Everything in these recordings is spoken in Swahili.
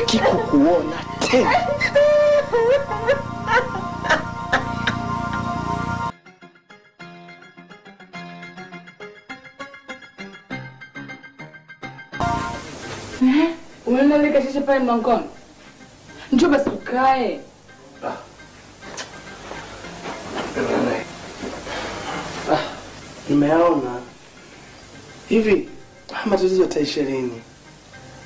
sitaki kukuona tena. Unaona kashisha pale mlangoni? Njoo basi ukae. Nimeona hivi matatizo yataisha lini?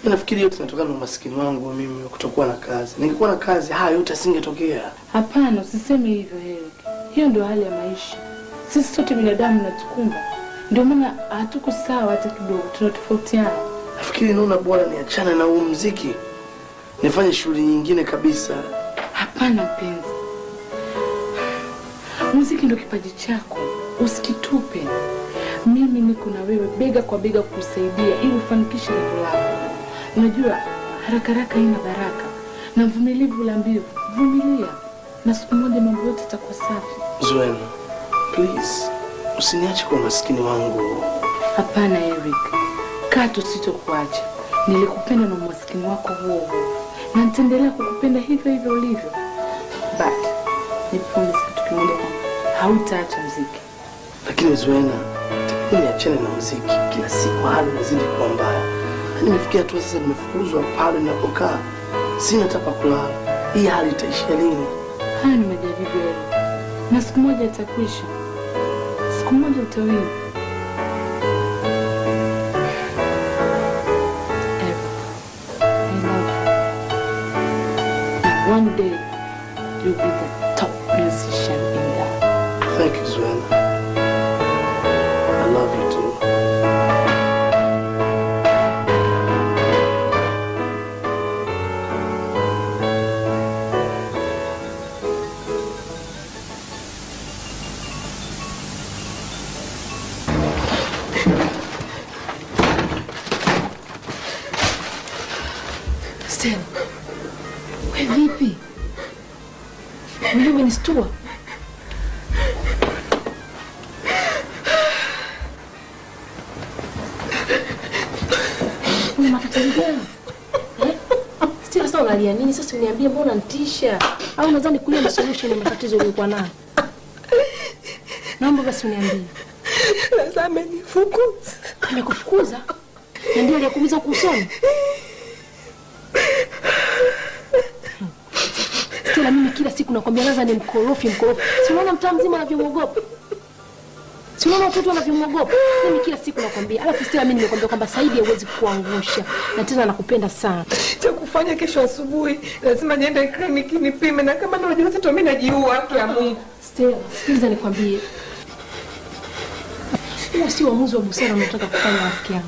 Mimi nafikiri yote yanatokana na umaskini wangu mimi kutokuwa na kazi. Ningekuwa na kazi haya yote asingetokea. Hapana, usiseme hivyo Eric. Hiyo ndio hali ya maisha. Sisi sote binadamu natukumba. Ndio maana hatuko sawa hata kidogo, tunatofautiana. Nafikiri naona bora niachane na huu muziki. Nifanye shughuli nyingine kabisa. Hapana mpenzi. Muziki ndio kipaji chako. Usikitupe. Mimi niko na wewe bega kwa bega kukusaidia ili ufanikishe lengo lako. Unajua haraka haraka haina baraka. Na mvumilivu la mbivu. Vumilia. Na siku moja mambo yote yatakuwa safi. Zuena, please, usiniache kwa maskini wangu. Hapana Eric. Kato sitokuacha. Nilikupenda na umaskini wako huo. Na nitaendelea kukupenda hivyo hivyo ulivyo. But nipromise kitu kimoja kwamba hautaacha muziki. Lakini Zuena, niachane na muziki. Kila siku hali inazidi kuwa mbaya. Nimefikia tu sasa nimefukuzwa pale ninapokaa. Sina hata pa kulala. Hii hali itaisha lini? Haya ni majaribu Eric. Na siku moja itakwisha. Siku moja utawini. One day, you'll be the top musician in that. Thank you, Zuena. I love you too. Stella. Wewe vipi? Wewe umenistua? Una matatizo gani? Stella, sasa unalia nini? Sasa uniambie, mbona unanitisha? Au nadhani kulia na solution ya matatizo uliokuwa nayo? Naomba basi uniambie. Lazima amenifukuza. Amekufukuza? Na ndio aliyekuumiza kusoni? Stella, mimi kila siku nakwambia lazima ni mkorofi. Si unaona mtaa mzima anavyomwogopa? Si unaona watoto wanavyomwogopa? Mimi kila siku nakwambia. Alafu Stella, mimi nimekwambia kwamba Saidi hawezi kukuangusha. Na tena nakupenda sana. Cha kufanya kesho asubuhi lazima niende kliniki nipime, na kama ndio joto mimi najiua haki ya Mungu. Stella, sikiliza nikwambie. Huo si uamuzi wa busara unataka kufanya rafiki yangu.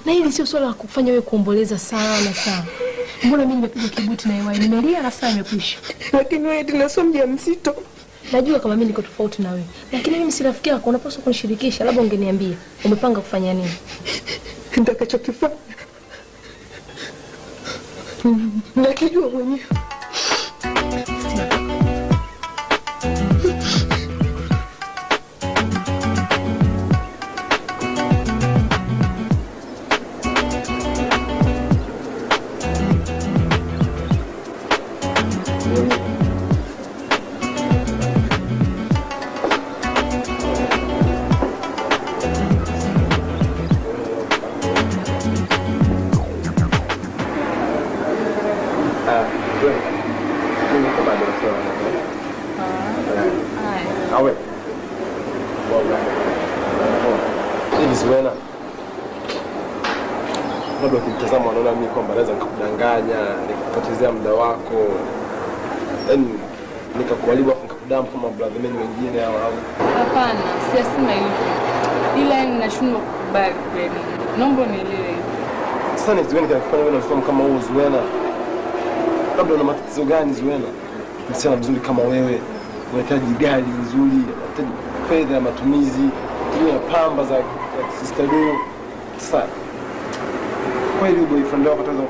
Na hili sio swala la kufanya wewe kuomboleza sana sana. Mbona mimi nimepiga kibuti na yeye, nimelia na saa imekwisha. Lakini wewe tena sio mjamzito. Najua kama mimi niko tofauti na wewe. Lakini mimi si rafiki yako, unapaswa kunishirikisha, labda ungeniambia. Umepanga kufanya nini? Nitakachokifanya nakijua mwenyewe. Labda ukitazama unaona mimi kwamba naweza nikakudanganya, nikupotezea muda wako. Yaani nikakuharibu afu nikakudamp kama brother men wengine au. Hapana, siyasema hivyo. Ila ninashindwa kukubali kweli. Naomba unielewe. Sasa ni Zuena kinafanya wewe unafahamu kama wewe Zuena. Labda una matatizo gani Zuena? Msichana mzuri kama wewe, unahitaji gari nzuri, unahitaji fedha ya matumizi, tumia pamba za sister do. Sasa kweli boyfriend wako ataweza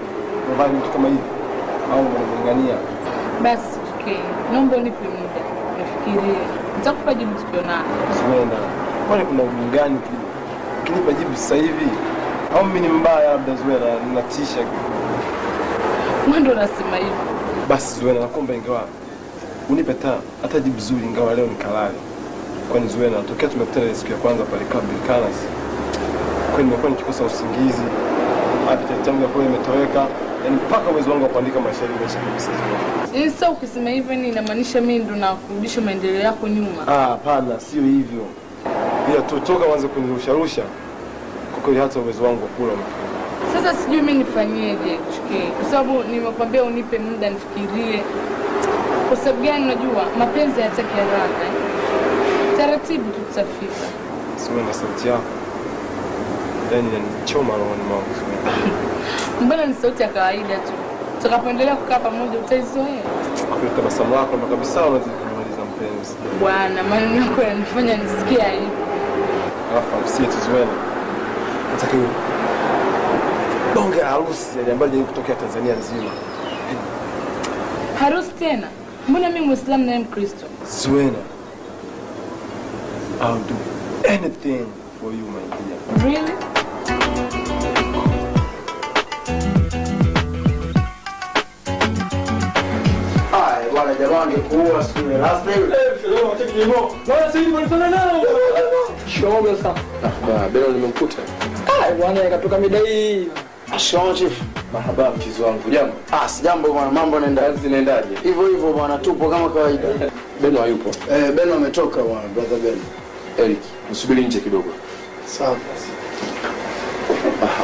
kuvaa vitu kama hivi au unamngania? Basi okay, naomba unipe muda nifikirie. Nitakupa jibu tukionana. Zuena, kwani kuna ugumu gani ukinipa jibu sasa hivi? Au mimi ni mbaya labda Zuena, ninatisha? Wewe ndio unasema hivyo. Basi Zuena, nakuomba ingawa unipe hata jibu zuri ingawa leo nikalale. Kwani Zuena, tokea tumekutana siku ya kwanza pale Kanas. Kwani nimekuwa nikikosa usingizi. Appetite yangu ya kula imetoweka. Yaani mpaka uwezo wangu wa kuandika mashairi kabisa. Sasa ukisema hivyo ni inamaanisha mimi ndo nakurudisha maendeleo yako nyuma. Hapana, sio hivyo. Bila toka uanze kunirusha. Kwa kweli hata uwezo wangu wa kula umefika. Sasa sijui mimi nifanyeje chukee. Kwa sababu nimekwambia unipe muda nifikirie. Kwa sababu gani unajua mapenzi hayataki haraka. Taratibu tutafika. Sio na sauti yako. Ndani inanichoma rohoni mwangu. Mbona ni sauti ya kawaida tu. Tutakapoendelea kukaa pamoja utaizoea. Kwa tabasamu lako ndo kabisa unazimaliza mpenzi. Bwana, maneno yako yanifanya nisikie aibu. Alafu msieti Zuena. Nataka bonge la harusi ambayo ile kutokea Tanzania nzima. Harusi tena? Mbona mimi Muislamu na Mkristo? Zuena, I'll do anything for you, my dear. Really? Bwana jamani kuua siku ile last day. Shoga sana. Beno nimemkuta. Bwana yakatoka midai. Shikamoo chief. Mahaba mchizo wangu. Jambo. Sijambo bwana, mambo Zinaendaje? hivyo bwana, tupo kama kawaida. Beno hayupo. Beno ametoka bwana, brother Beno. Eric, msubiri nje kidogo. Sawa.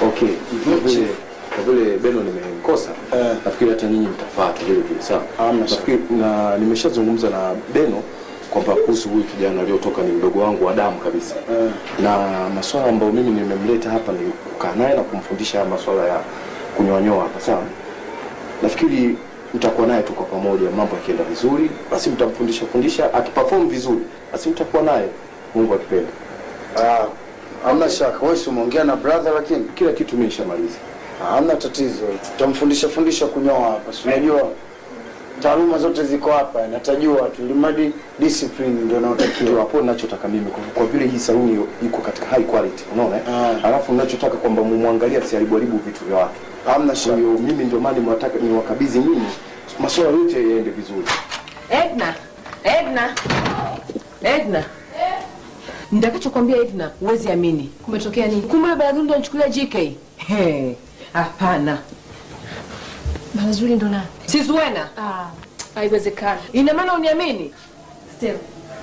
Okay. Kwa vile Beno nimemkosa, nafikiri hata nyinyi mtafuata vile vile, sawa? Nafikiri na nimeshazungumza na Beno kwamba kuhusu huyu kijana aliyotoka ni mdogo wangu wa damu kabisa. Na masuala ambayo mimi nimemleta hapa ni kukaa naye na kumfundisha masuala ya kunyoanyoa hapa, sawa? Nafikiri mtakuwa naye tu kwa pamoja, mambo yakienda vizuri, basi mtamfundisha, akiperform vizuri, basi mtakuwa naye, Mungu akipenda. Hamna shaka, wewe umeongea na brother lakini Kila kitu mimi nishamaliza. hamna tatizo. Tutamfundisha kunyoa hapa. Unajua taaluma zote ziko hapa, natajua tu limadi discipline ndio naotakiwa. Hapo ninachotaka mimi kwa vile hii saluni iko katika high quality, unaona Alafu ninachotaka kwamba mumwangalie asiharibu vitu vya watu. Hamna shaka. Mimi ndio maana nimewataka niwakabidhi nyinyi masuala yote yaende vizuri. Edna. Nitakachokwambia Edna, huwezi amini. Kumetokea nini? Kumbe Barazuli ndo anachukulia JK. Hapana. Barazuli ndo nani? Si Zuena. Haiwezekani. Ina maana uniamini? Stella,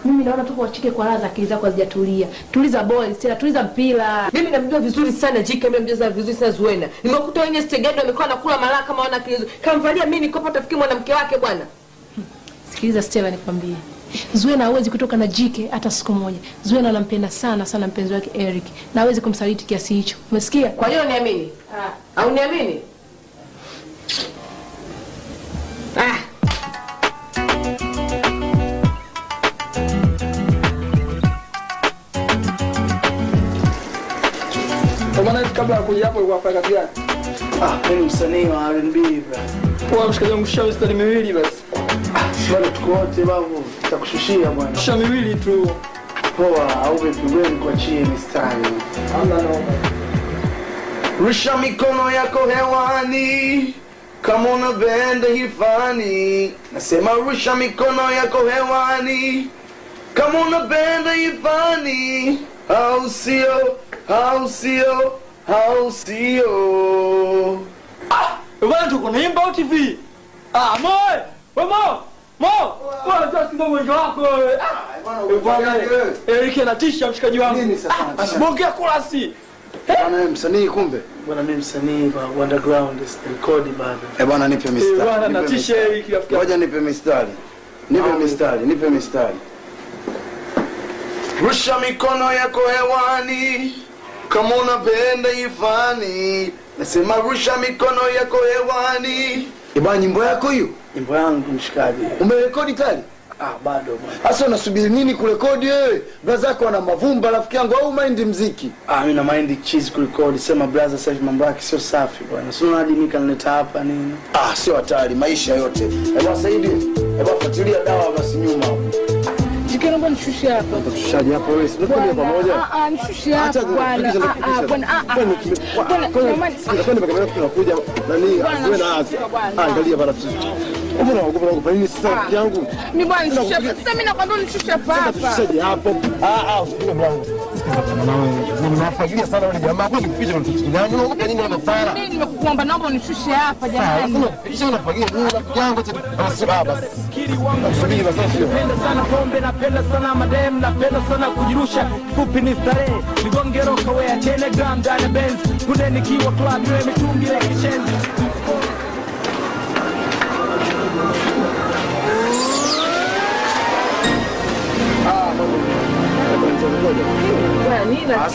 mimi naona tu kuachike kwa raza, akili zako hazijatulia. Tuliza boy, Stella, tuliza mpira. Mimi namjua vizuri sana JK, mimi namjua vizuri sana Zuena. Nimekuta wenye stegado amekuwa anakula malaka kama wana akili. Kamvalia mimi nikopa tafikiri mwanamke wake bwana. Sikiliza Stella, nikwambie. Zuena hawezi kutoka na JK hata siku moja. Zuena anampenda sana mpenzi wake Eric. Na hawezi kumsaliti kiasi hicho. Umesikia? Kwa hiyo niamini? Au niamini? Bwana kabla ya kuja hapo ilikuwa fanya kazi gani? Mimi msanii wa R&B bro. Kwa mshikaji wangu shawi stari miwili basi. Bado tuko wote babu, tutakushushia bwana. Shawi miwili tu. Poa, au vipi kuachie mistari. Hamna noma. Rusha mikono yako hewani kama unapenda hifani. Nasema rusha mikono yako hewani kama unapenda hifani. Au sio? Bwana tuko naimba au TV? Moe! Bwana sasa ndio mwenjo wako wewe. Bwana Eric anatisha mshikaji wangu. Nini sasa? Asibongea kurasi. Bwana wewe msanii kumbe? Bwana mimi msanii wa underground record bado. Bwana nipe mistari. Bwana anatisha Eric rafiki. Ngoja nipe mistari. Rusha mikono yako hewani kama unapenda ifani. Nasema rusha mikono yako hewani. Bwana nyimbo yako hiyo? Nyimbo yangu mshikaji. Umerekodi tayari? Bado bwana. Sasa unasubiri nini kurekodi wewe? Brother yako ana mavumba rafiki yangu au mind muziki? Mimi na mind cheese kurekodi. Sema brother sasa mambo yake sio safi bwana. Sio hadi mimi kanileta hapa nini? Sio hatari maisha yote. Saidi. Fuatilia dawa basi nyuma hapo. JK naomba nishushe hapa. Tushushaje hapo wewe? Sio kwa pamoja. Nishushe hapa bwana. Bwana. Tunakuja nani? Wewe na angalia bana. Mbona unaogopa nini sasa yangu? Ni bwana nishushe hapa. Sasa mimi nakwambia nishushe hapa. Tushushaje hapo? Usikie mlango. Unafagilia sana wale jamaa. Kwa nini unatuchanganya? Unaogopa nini na fara? Mimi nimekuomba naomba nishushe hapa jamani. Kisha unafagilia nini na yangu tena? Basi. Napenda sana pombe, napenda sana madem, napenda sana kujirusha, fupi ni starehe. Nigonge roka wea Telegram ndani Benz, kunde nikiwa club niwe mitungi ya kishenzi.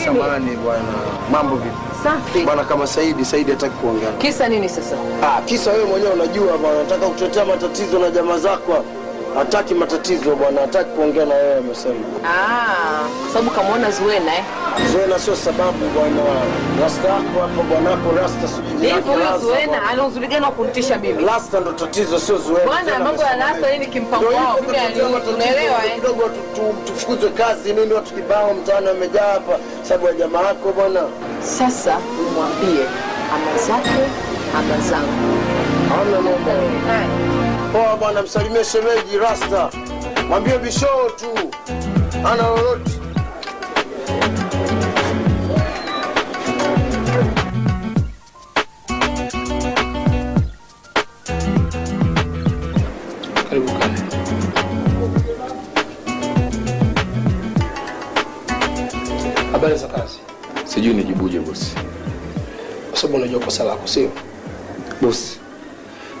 Samahani bwana. Mambo vipi? Safi. Bwana kama Saidi hataki kuongea. Kisa nini sasa? Kisa wewe mwenyewe unajua bwana, nataka kutetea matatizo na jamaa zako. Hataki matatizo bwana, hataki kuongea na wewe amesema. Sababu kamaona Zuena Zuena sio sababu bwana. Rasta yako hapo bwanako Rasta sijui. Huyo Zuena ana uzuri gani wa kunitisha mimi? Rasta ndo tatizo sio Zuena. Bwana mambo ya Rasta nini kimpango wao? Unaelewa kidogo tufukuzwe kazi nini watu kibao mtaani wamejaa hapa sababu ya jamaa yako bwana. Sasa umwambie ama zake ama zangu. Hamna mambo. Poa bwana, msalimie shemeji Rasta. Mwambie bisho tu. Ana lolote. Karibu kale. Habari za kazi? Sijui nijibuje bosi. Kwa sababu unajua kosa lako, sio? Bosi,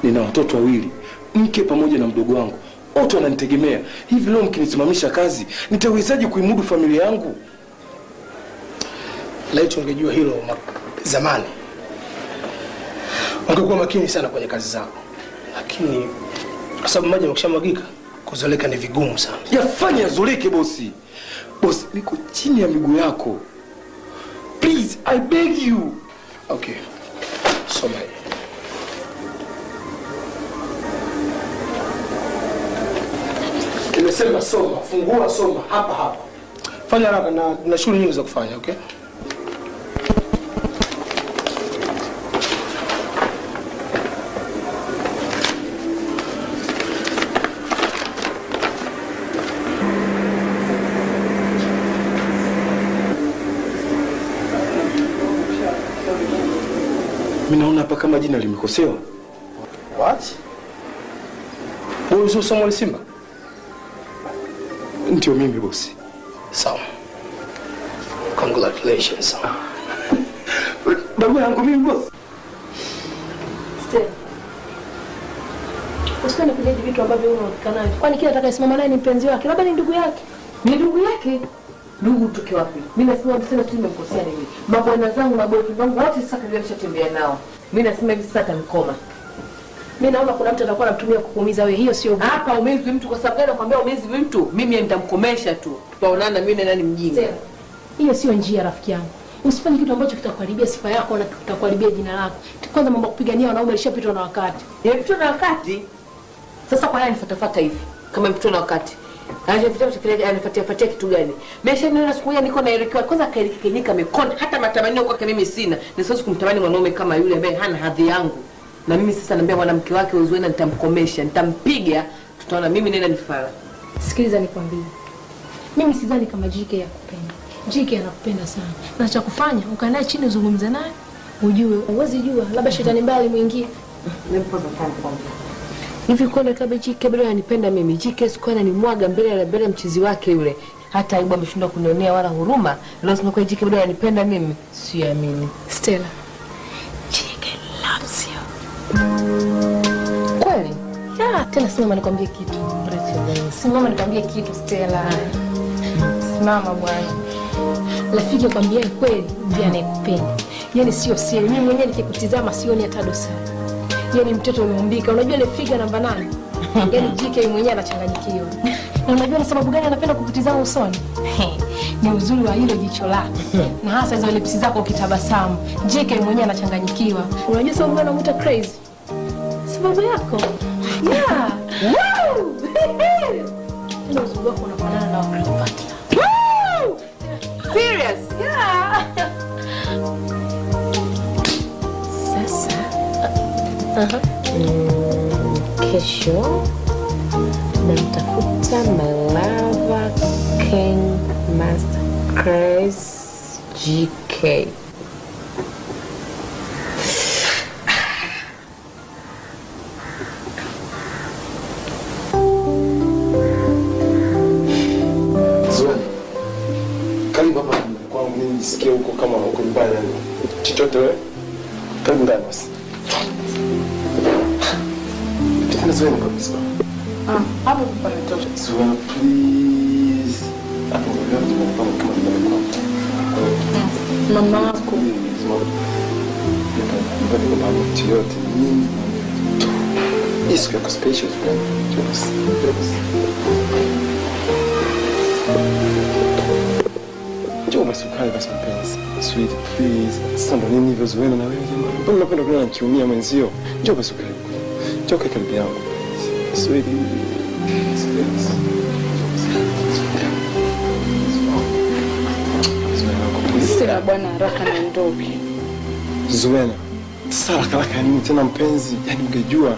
nina watoto wawili, mke pamoja na mdogo wangu. Wote wananitegemea. Hivi leo mkinisimamisha kazi, nitawezaje kuimudu familia yangu? Laiti ungejua hilo zamani, ungekuwa makini sana kwenye kazi zako. Lakini kwa sababu maji yakishamwagika, kuzoleka ni vigumu sana. Yafanye yazoleke bosi. Bosi, niko chini ya miguu yako. Please, I beg you. Okay. Soma hii. Nimesema soma, fungua soma hapa. Fanya haraka na shughuli nyingi za kufanya, okay? Mimi naona hapa kama jina limekosewa. What? Wewe sio Samuel Simba? Ndio mimi bosi. Sawa. Congratulations. Babu yangu mimi bosi. Stella. Usikane kujaji vitu ambavyo unaonekana. Kwani kila atakayesimama naye ni mpenzi wake, labda ni ndugu yake. Ni ndugu yake? Ndugu tuke wapi? Mimi nasema msema tu nimemkosea nini? Mabwana zangu na boyfriend wangu wote sasa nimeshatembea nao. Mimi nasema hivi sasa atanikoma. Mimi naona kuna mtu atakuwa anamtumia kukuumiza wewe. Hiyo sio hapa umezi mtu kwa sababu gani nakwambia umezi mtu? Mimi nitamkomesha tu. Tutaonana mimi na nani mjinga. Hiyo sio njia rafiki yangu. Usifanye kitu ambacho kitakuharibia sifa yako na kitakuharibia jina lako. Kwanza mambo kupigania wanaume alishapitwa na wakati. Yepitwa na wakati. Sasa kwa nini nifuatafuata hivi? Kama mpitwa na wakati. Anafuatia kitu gani? Mesha niona siku moja niko naelekewa kwanza kaelekeka mekonda hata matamanio kwake mimi sina. Nisiwezi kumtamani mwanaume kama yule ambaye hana hadhi yangu. Na mimi sasa naambia mwanamke wake Zuena nitamkomesha, nitampiga, tutaona mimi nenda nifala. Sikiliza nikwambie. Mimi sidhani kama JK yakupenda. JK anakupenda sana. Na cha kufanya ukae naye chini uzungumze naye. Ujue, uwezi jua labda shetani mbali muingie. Nimepoza sana kwambia. Hivi kwani kabla JK bado ananipenda mimi? JK sikwana ni mwaga mbele mchizi wake yule. Hata aibu ameshindwa kunionea wala huruma. Leo sema kwa JK bado ananipenda mimi. Siamini. Stella. JK loves you. Kweli? Ya, tena simama nikwambie kitu. Simama nikwambie kitu Stella. Simama bwana. Rafiki kwambia kweli ndiye anayekupenda. Yaani sio siri. Mimi mwenyewe nikikutizama sioni hata dosari. Yaani mtoto umeumbika. Unajua ile figa namba 8? Yaani JK mwenyewe anachanganyikiwa. Na unajua ni sababu gani anapenda kukutizama usoni? Ni uzuri wa hilo jicho lako. Na hasa hizo lips zako ukitabasamu. JK mwenyewe anachanganyikiwa. Unajua sababu gani anamuita crazy? Sababu yako. Yeah. Wow! lakini uzuri wako unafanana na Cleopatra. Serious? Yeah. Sasa kesho namtafuta Malava King Master Chris GK. Karibu hapa kwangu, mimi nisikie huko kama uko nyumbani yani. Chochote wewe. Karibu ndani basi. Tena Zuena kabisa. Hapo panatosha. Zuena please. Hapo ndio kama Mama wako. Mbona kwa mtu yote nini? Isso que é com os peixes, né? Njoo basi ukae basi mpenzi. Sweet please. Sasa ndo nini hivyo Zuena na wewe jamani? Mbona unapenda kuona nikiumia mwenzio? Njoo basi ukae huko. Njoo kae karibu yangu. Sweet. Sina bwana haraka na ndoki. Zuena. Sasa haraka nini tena mpenzi? Yaani ungejua.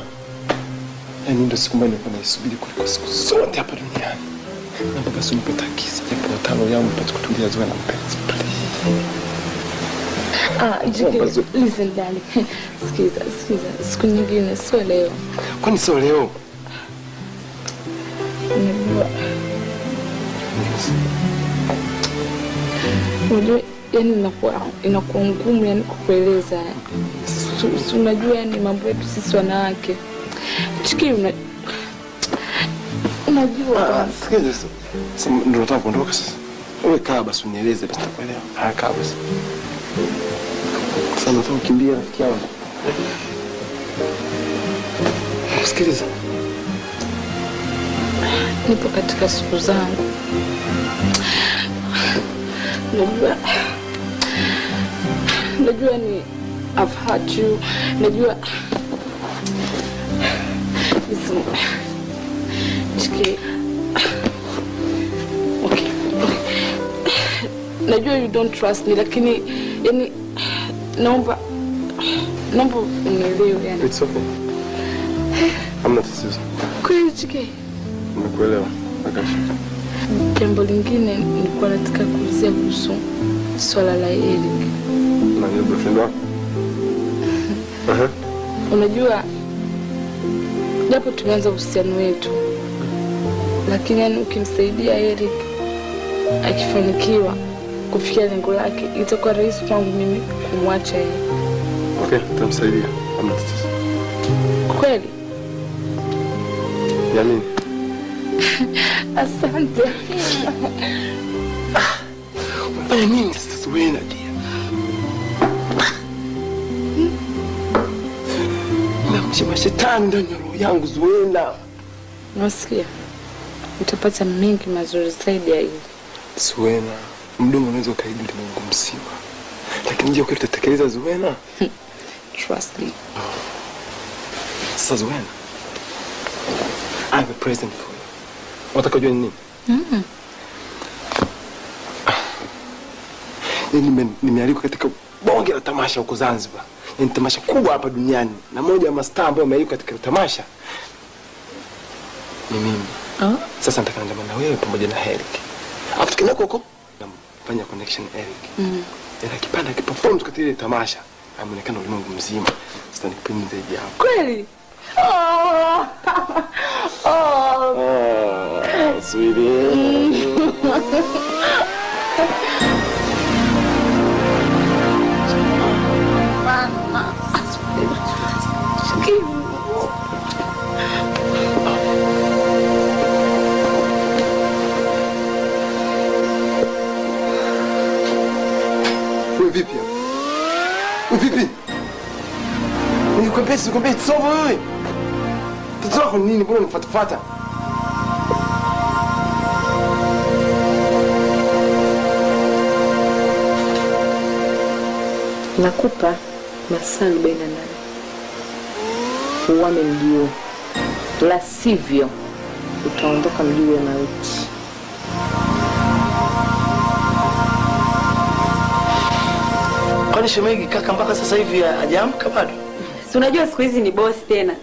Yaani ndio siku mbaya nilikuwa naisubiri kuliko siku zote hapa duniani. Na basi unipata kisa japo tano yangu pata kutulia Zuena mpenzi. Listen darling. Sikiza. Siku nyingine sio leo. Kwani sio leo? Unajua yani inakuwa ngumu yani kukueleza. Unajua yani mambo yetu sisi wanawake. Chiki unajua sikiza sasa ndio nataka kuondoka sasa. Wewe kaa basi unieleze basi nitakuelewa. Kaa basi. Sasa nataka kukimbia rafiki yangu. Kusikiliza. Nipo katika siku zangu. Najua ni I've hurt you. Najua listen. Chiki. Okay. Najua you don't trust me lakini yani naomba unielewe yani. It's okay. I'm not serious. Kweli Chiki. Nimekuelewa. Akasha. Jambo lingine nilikuwa nataka kuulizia kuhusu swala la Eric. Na yule boyfriend wako? Unajua japo tumeanza uhusiano wetu lakini yani ukimsaidia Eric akifanikiwa kufikia lengo lake itakuwa rahisi kwangu mimi kumwacha yeye. Okay, tutamsaidia. I'm not serious. Kweli? Yaani asante. Unafanya nini sasa Zuena dia? Namsema shetani ndani ya roho yangu Zuena. Nasikia utapata mengi mazuri zaidi ya hivi. Zuena, mdomo unaweza ukaidi ulimwengu mzima. Lakini je, ukweli utatekeleza Zuena? Trust me. Sasa Zuena, I have a present for you. Wataka kujua nini? Nimealikwa katika bonge la tamasha huko Zanzibar. Ni tamasha kubwa hapa duniani. Na moja ya mastaa ambao wamealikwa katika tamasha ni mimi. Sasa nataka niandamane na wewe pamoja na Eric. Alafu tukinako huko namfanya connection Eric. Ila kipanda kiperform katika ile tamasha. Ameonekana ulimwengu mzima. Sasa nikupeni zaidi hapo. Kweli? Sweetie. Vipi? Vipi? Nikwambia sova wewe. Tatizo lako nini? Mbona unifuatafuata? Nakupa masaa 48. Uame mjio. La sivyo utaondoka mjue na uchi. Kwani shemegi kaka mpaka sasa hivi hajaamka bado? Si unajua siku hizi ni boss tena.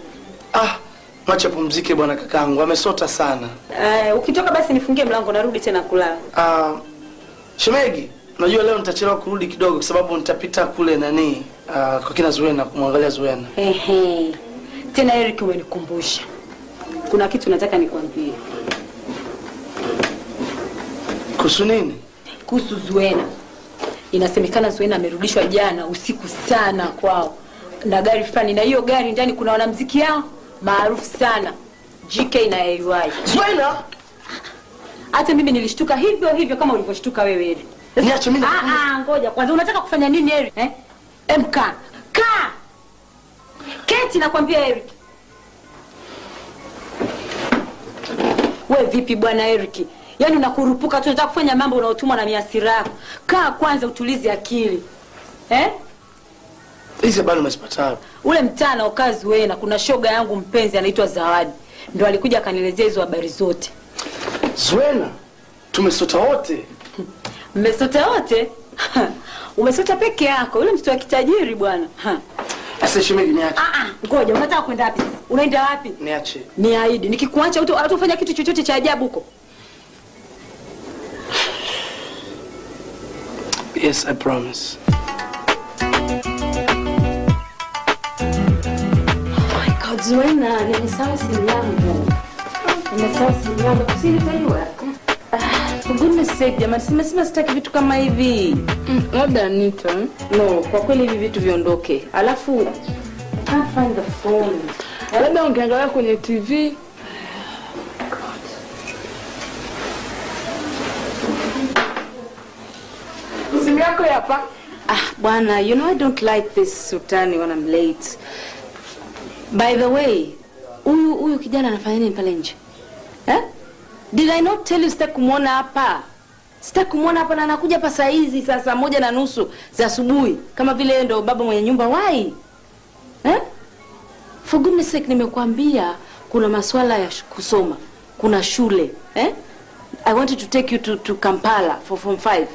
Mwacha pumzike bwana kakangu, amesota sana. Ukitoka basi nifungie mlango narudi tena kulala. Shemegi, unajua leo nitachelewa kurudi kidogo kwa sababu nitapita kule kwa kina Zuena kumwangalia Zuena. Tena Eric umenikumbusha. Kuna kitu nataka nikwambie. Kuhusu nini? Kuhusu Zuena. Inasemekana Zuena amerudishwa jana usiku sana kwao na gari fulani, na hiyo gari ndani kuna wanamuziki yao maarufu sana, GK na AY. Zuena? Hata mimi nilishtuka hivyo kama ulivyoshtuka wewe Eric. Niache mimi. Ngoja kwanza, unataka kufanya nini Eric? MK. Keti nakwambia Eric. Wewe vipi bwana Eric? Yaani unakurupuka tu, unataka kufanya mambo unaotumwa na miasira yako. Kaa kwanza utulize akili. Hizi bado umesipata. Ule mtana ukazi wewe na kuna shoga yangu mpenzi anaitwa Zawadi. Ndio alikuja akanielezea hizo habari zote. Zuena, tumesota wote. Mmesota wote? Umesota peke yako. Yule mtoto wa kitajiri bwana. Sasa shemegi niache. Ngoja, unataka kwenda wapi? Unaenda wapi? Niache. Niahidi nikikuacha utafanya kitu chochote cha ajabu huko. Yes, I promise. Zuena, nimesahau simu yangu. Usinitajua. For goodness sake, jamani, simesema sitaki vitu kama hivi. Labda Anita. No, kwa kweli hivi vitu viondoke. Alafu can't find the phone. Labda ungeangalia kwenye TV. Simu yako hapa. Bwana, you know I don't like this sultani when I'm late. By the way, huyu kijana anafanya nini pale nje? Did I not tell you sitaki kumuona hapa? Sitaki kumuona hapa na anakuja hapa saa hizi saa 1:30 za asubuhi kama vile ndo baba mwenye nyumba. Why? For goodness sake, nimekuambia kuna masuala ya kusoma. Kuna shule, I wanted to take you to Kampala for form 5.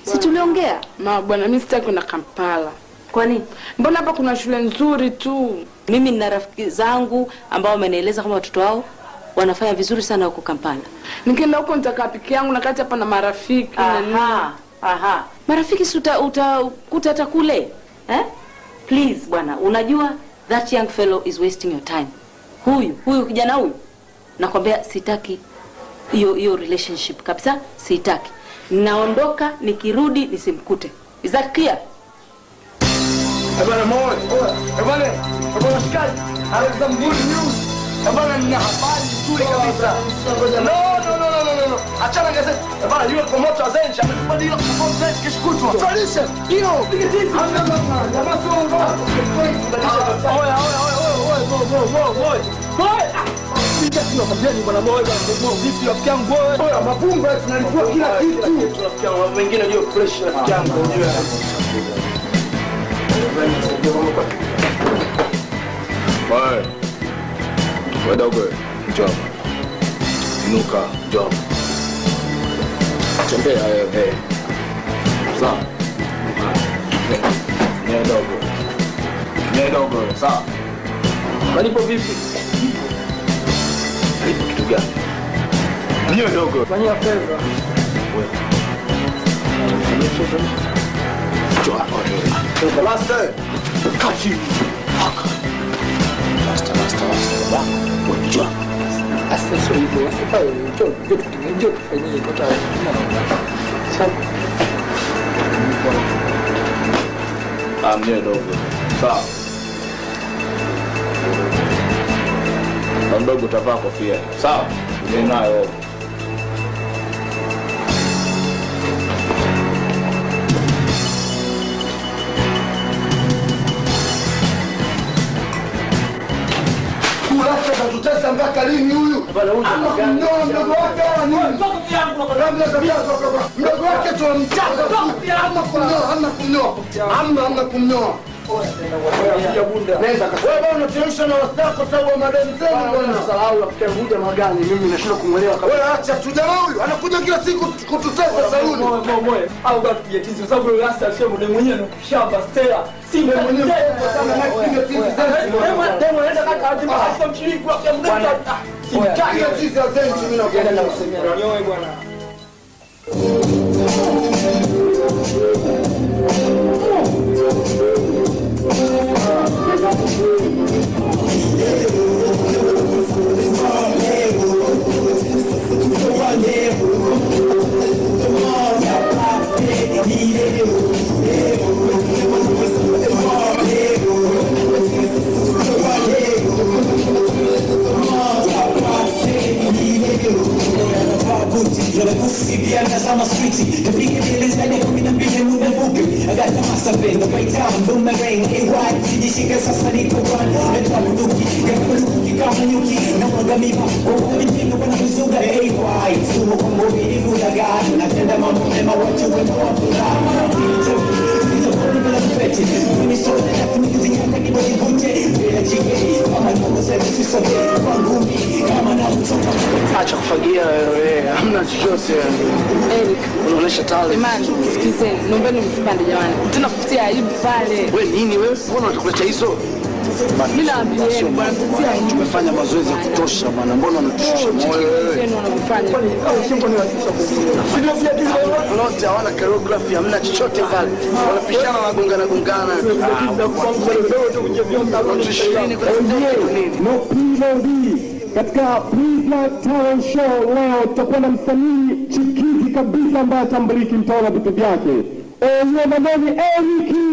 Si tuliongea? Bwana, mimi sitaki kwenda Kampala. Kwa nini? Mbona hapa kuna shule nzuri tu. Mimi nina rafiki zangu ambao wamenieleza kama watoto wao wanafanya vizuri sana huko Kampala. Nikienda huko nitakaa peke yangu na kati hapa na marafiki na nini. Marafiki si utakuta hata kule. Please bwana, unajua that young fellow is wasting your time. Huyu kijana huyu. Nakwambia sitaki hiyo relationship kabisa, sitaki. Naondoka, nikirudi nisimkute. Is that clear? Bwana Moyo, bwana shikaji, I have some good news. Bwana nina habari nzuri kabisa. No. Achana gazeti. Bwana yule promoter wa Zenja amekubadilika kwa Zenja kesho kutwa. Tradition. Hiyo. Jamaa sio ngoa. Oya. Sija tunakwambia ni bwana Moyo vipi rafiki yangu wewe? Oya mapumba tunalipua kila kitu. Rafiki yangu wengine ndio fresh rafiki yangu unajua. Wewe dogo, njoo. Inuka, njoo. Tembea wewe. Sawa. Ni dogo, sawa. Malipo vipi? Malipo kitu gani? Ni dogo. Fanyia fedha. Wewe. Njoo hapa wewe. Last time. Kati. Haka. Last. Wewe njoo. Sasa sio hivyo. Njoo tufanyie kwa sababu. Mie dogo. Sawa. Mdogo utavaa kofia. Sawa? Ndio nayo. Kulaka tutesa mpaka lini huyu? Ndio mdogo wake wa nini? Mdogo wake tunamtaka. Hamna kumnyoa. Nenda kasa. Wewe bwana unachemsha na wastako sababu wa madeni zenu bwana. Salau rafiki yangu huja magani mimi nashindwa kumwelewa kabisa. Wewe acha tu jamaa huyu anakuja kila siku kututesa Sauli. Moyo. Au bado tujetizi kwa sababu rasta sio mwenye mwenyewe na kushamba Stella. Si mwenyewe kwa sababu na kupiga tizi zetu. Demo anaenda kaka hadi hata mshiriki kwa mdeni. Simtaki tizi ya zenji mimi nakwenda na kusemea. Unanyoe bwana. Acha kufagia wewe, hamna chochote. Eric, unaonesha talent. Jamani, sikizeni, naombeni msipande jamani. Tuna kutia aibu pale. Wewe nini wewe? Mbona unakuleta hizo? Mimi naambieni bwana, kutia aibu. Tumefanya mazoezi ya kutosha bwana. Mbona unatushusha moyo wewe? Tena wanafanya. Lote hawana choreography, hamna chochote pale. Wanapishana na gongana. Katika Prisma Talent Show leo tutakuwa na msanii chikizi kabisa ambaye atambuliki, mtaona vitu vyake. Oye maneni Eric.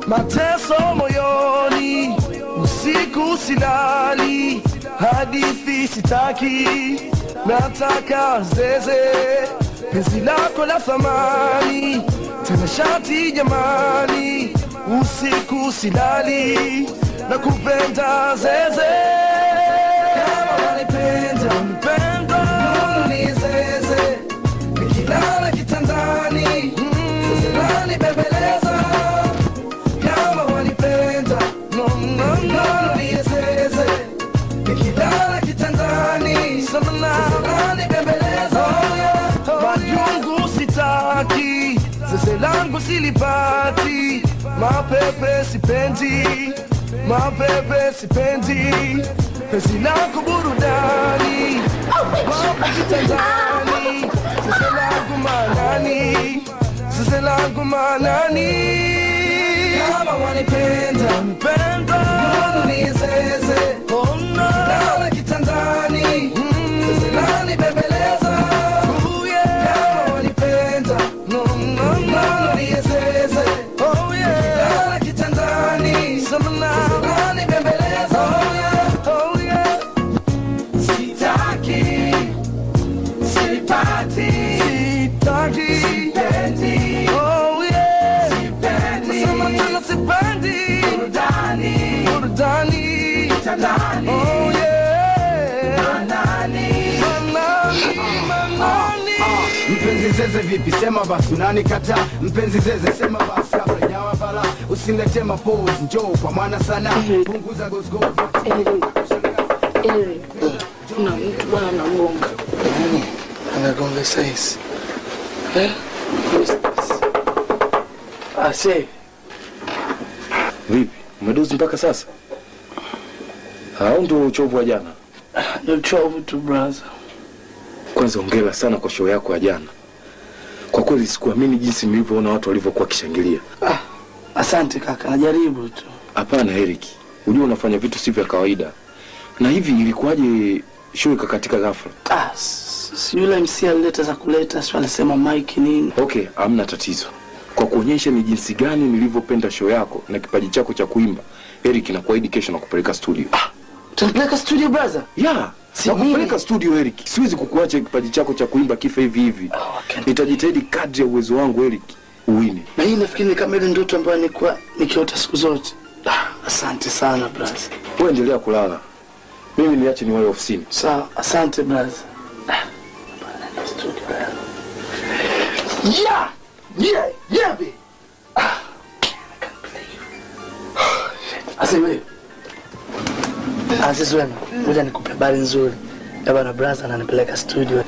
Mateso moyoni, usiku silali, hadithi sitaki, nataka zeze, penzi lako la thamani, tena shati jamani, usiku silali, nakupenda zeze. Kama wanipenda, nunu ni zeze, nikilala kitandani, zeze nani bembeleza. Majungu sitaki, zeze langu silipati, mapepe sipendi, mapepe sipendi, penzi lako burudani, wapo kitandani, zeze langu manani, zeze langu manani. Kama wanipenda, nunu ni zeze, nikilala kitandani, zeze nani bembeleza. Kama wanipenda, nunu ni zeze, nikilala kitandani, zeze nani bembeleza. Sitaki, sipati, sitaki, sipendi, sipendi, burudani, burudani, kitandani, oh yeah, manani, manani, manani. Mpenzi zeze vipi, sema basi unanikataa. Mpenzi zeze sema basi kabla nyawa bala, usinilete mapose, njoo kwa mwana sana, punguza gosgozi. Eric, kuna mtu bwana anagonga. Nani? Anagonga saizi. Ase. Vipi? Umedozi mpaka sasa? Au ndio uchovu wa jana? Ni uchovu tu brother. Kwa Kwanza hongera sana kwa show yako ya jana. Kwa kweli sikuamini jinsi nilivyoona watu walivyokuwa kishangilia. Asante kaka, najaribu tu. Hapana Eric, unajua unafanya vitu si vya kawaida. Na hivi ilikuwaje show ikakatika ghafla? Si yule MC alileta za kuleta, sio alisema mic nini. Okay, hamna tatizo. Kwa kuonyesha ni jinsi gani nilivyopenda show yako na kipaji chako cha kuimba, Eric nakuahidi kesho nakupeleka studio. Tunapeleka studio brother? Yeah. Nakupeleka studio Eric. Siwezi kukuacha kipaji chako cha kuimba kifa hivi hivi. Nitajitahidi kadri ya uwezo wangu Eric uwine. Na hii nafikiri kama ile ndoto ambayo nilikuwa nikiota siku zote. Asante sana brother. Wewe endelea kulala. Mimi niache niwahi ofisini. Sawa, asante brother. Yeah, baby. Aseme. Azizwena, ngoja nikupe habari nzuri. Bwana brother ananipeleka studio.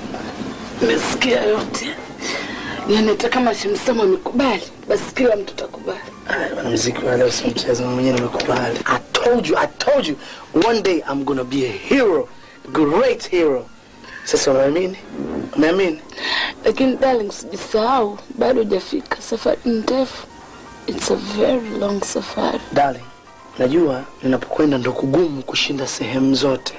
Nimesikia yote. Yaani hata kama Shemsamo amekubali, basi kila mtu atakubali. Bwana muziki wa leo si mchezo, mwenyewe nimekubali. I told you, one day I'm gonna be a hero, great hero. Sasa unaamini? Unaamini? Lakini darling, usijisahau, bado hujafika. Safari ndefu. It's a very long safari. Darling, najua ninapokwenda ndo kugumu kushinda sehemu zote.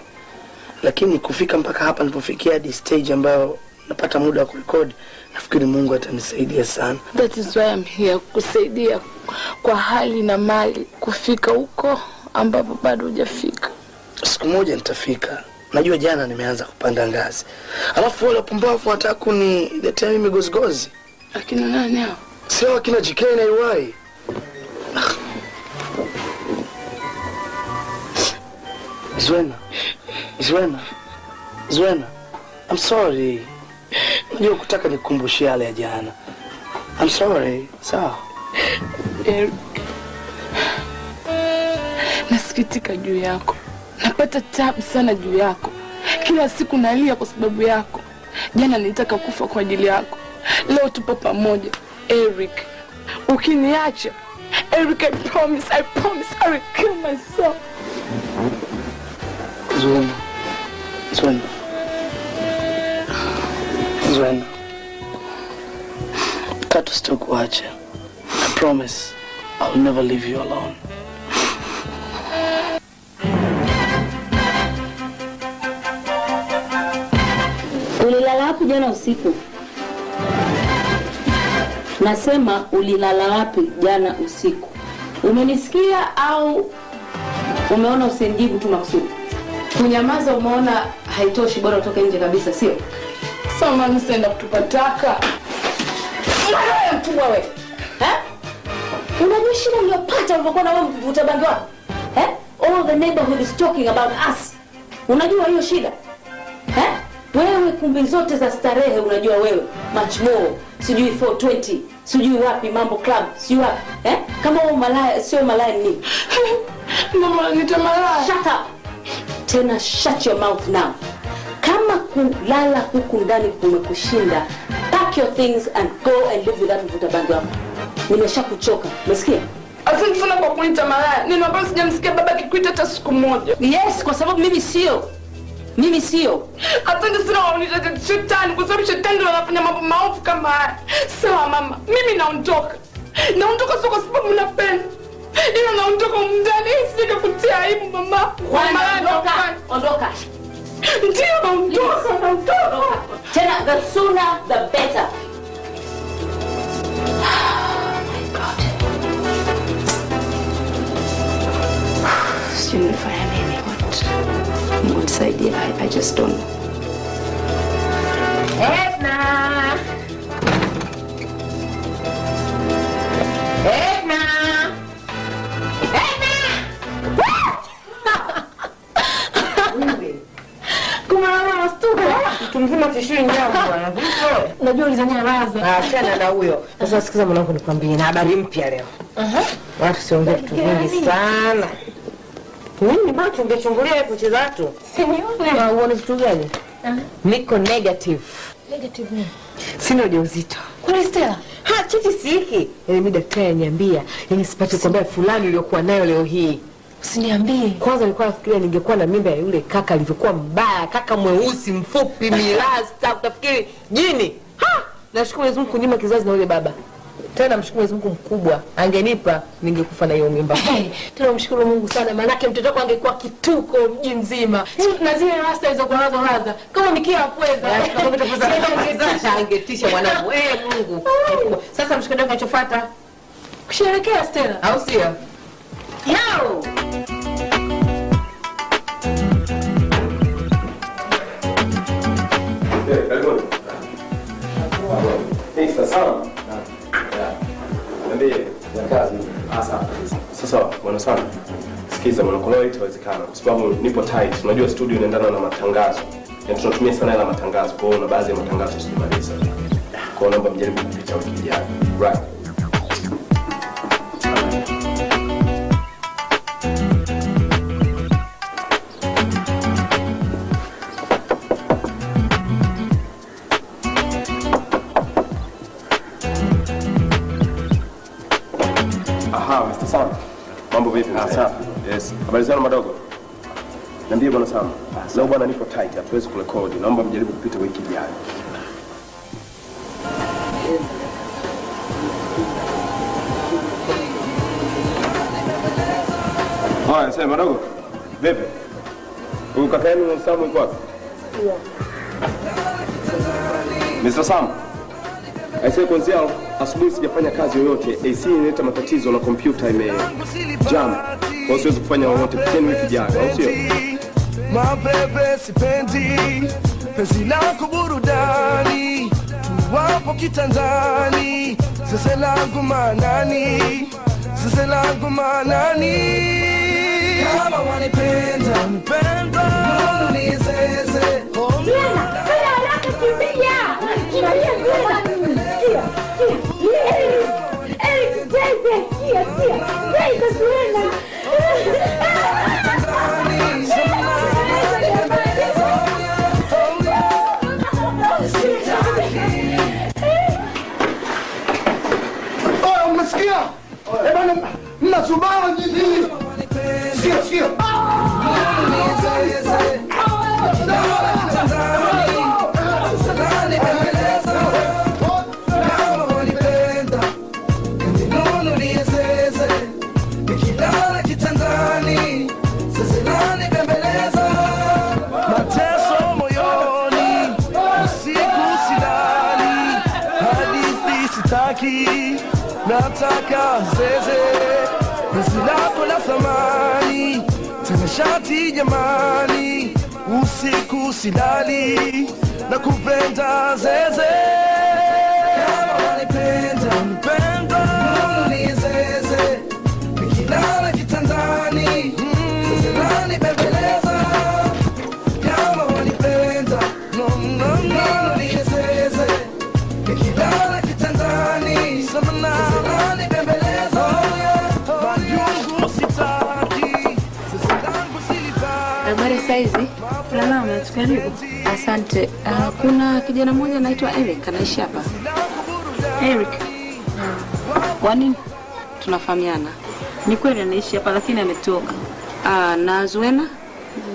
Lakini kufika mpaka hapa nilipofikia hadi stage ambayo napata muda wa kurekodi, nafikiri Mungu atanisaidia sana. That is why I'm here, kusaidia kwa hali na mali kufika huko ambapo bado hujafika. Siku moja nitafika. Najua jana nimeanza kupanda ngazi. Alafu wale pumbavu wanataka kuniletea mimi gozigozi. Akina nani hao? Sio akina JK na UY. Zwena. I'm sorry. Najua kutaka nikumbushie yale ya jana. I'm sorry. Sawa. Eric. Nasikitika juu yako. Napata tabu sana juu yako. Kila siku nalia kwa sababu yako. Jana nilitaka kufa kwa ajili yako. Leo tupo pamoja. Eric, ukiniacha, Eric, I promise I will kill myself. Zwena. Katu sitokuacha. I promise I'll never leave you alone. Ulilala wapi jana usiku? Nasema ulilala wapi jana usiku? Umenisikia au umeona usinjibu tu makusudi? Kunyamaza umeona haitoshi, bora utoke nje kabisa, sio? Sama nisenda kutupa taka. Wewe mtumwa wewe. Unajua shida uliyopata ulipokuwa na wewe mvuta bangi wako? All the neighborhood is talking about us. Unajua hiyo shida? Wewe kumbi zote za starehe unajua wewe. Much more. Sijui 420. Sijui wapi Mambo Club. Sijui wapi. Kama wewe malaya sio malaya ni. Mama nita malaya. Shut up. Tena shut your mouth now. Kama kulala huku ndani kumekushinda, pack your things and go and live with that mvuta bangi wako. Nimeshakuchoka. Umesikia? Asante sana kwa kuniita malaya. Ninaomba sijamsikia baba akikuita hata siku moja. Yes, kwa sababu mimi sio. Asante sana kwa kuniita shetani, kwa sababu shetani ndio anafanya mambo maovu kama haya. Sawa mama, mimi naondoka. Naondoka sio kwa sababu napenda. Ila naondoka mndani, sije kutia aibu mama. Ondoka. Ndio naondoka. Tena the sooner the better. Sinifanya nini what? Mungu nisaidie, I just don't know. Edna! Kumana mastuka. Tumzima tishini nyama bwana. Najua ulizania raza. Achana na huyo. Sasa sikiza mwanangu nikwambie na habari mpya leo. Watu siongee vitu vingi sana. Nini bado tungechungulia hapo kucheza watu? Sinione. Na uone vitu gani? Niko negative. Negative nini? Sina ujauzito. Kwa Stella? Cheti si hiki. Mimi daktari ananiambia, sipati kuambia fulani uliokuwa nayo leo hii. Usiniambie. Kwanza nilikuwa nafikiria ningekuwa na mimba ya yule kaka alivyokuwa mbaya, kaka mweusi mfupi milasta, utafikiri jini. Nashukuru Mwenyezi Mungu kunyima kizazi na yule baba. Tena mshukuru Mwenyezi Mungu mkubwa. Angenipa ningekufa na hiyo mimba. Tena mshukuru Mungu sana, maana yake mtoto wako angekuwa kituko mji mzima. Na zile rasta hizo kwa raza kama mikia pweza. Kama mtapata angetisha mwanangu. Mungu. Sasa mshikaji kinachofuata kusherehekea Stella. Au sio? Yao. Karibuni. Sasa niambie kazi. Sasa bwana sana. Sikiza mwana kwa leo itawezekana kwa sababu nipo tight. Unajua studio inaendana na matangazo. Na tunatumia sana ile matangazo. Kwa hiyo na baadhi ya matangazo tusimaliza. Kwa hiyo naomba mjaribu kupita wiki ijayo. Right. Mr. Sam. Mambo vipi? Safi. Yes. Habari zenu madogo? Niambie bwana Sam. Leo bwana nipo tight, hatuwezi kurekodi. Naomba mjaribu kupita wiki ijayo. Haya, sema madogo. Vipi? Huyu kaka yenu Sam yuko wapi? Mr. Sam. Aisee kwanza asubuhi sijafanya kazi yoyote. AC inaleta matatizo na kompyuta imejam. Kwa siwezi kufanya wote. Piteni wiki ijayo, au sio? Mabebe sipendi penzi lako burudani tuwapo kitandani sasa langu manani kama wanipenda mbona nizeze Umesikia? Bwana mnasubara nyinyi. Sikia. Nataka zeze penzi lako la thamani tena shati jamani usiku silali na kupenda zeze kama wanipenda ni zeze nikilala kitandani zeze nani bembeleza kama wanipenda no ni zeze nikilala kitandani samana Habari saizi? Salama, tukaribu. Asante. Kuna kijana mmoja anaitwa Eric anaishi hapa. Eric. Kwa nini? Tunafahamiana. Ni kweli anaishi hapa lakini ametoka. Na Zuena?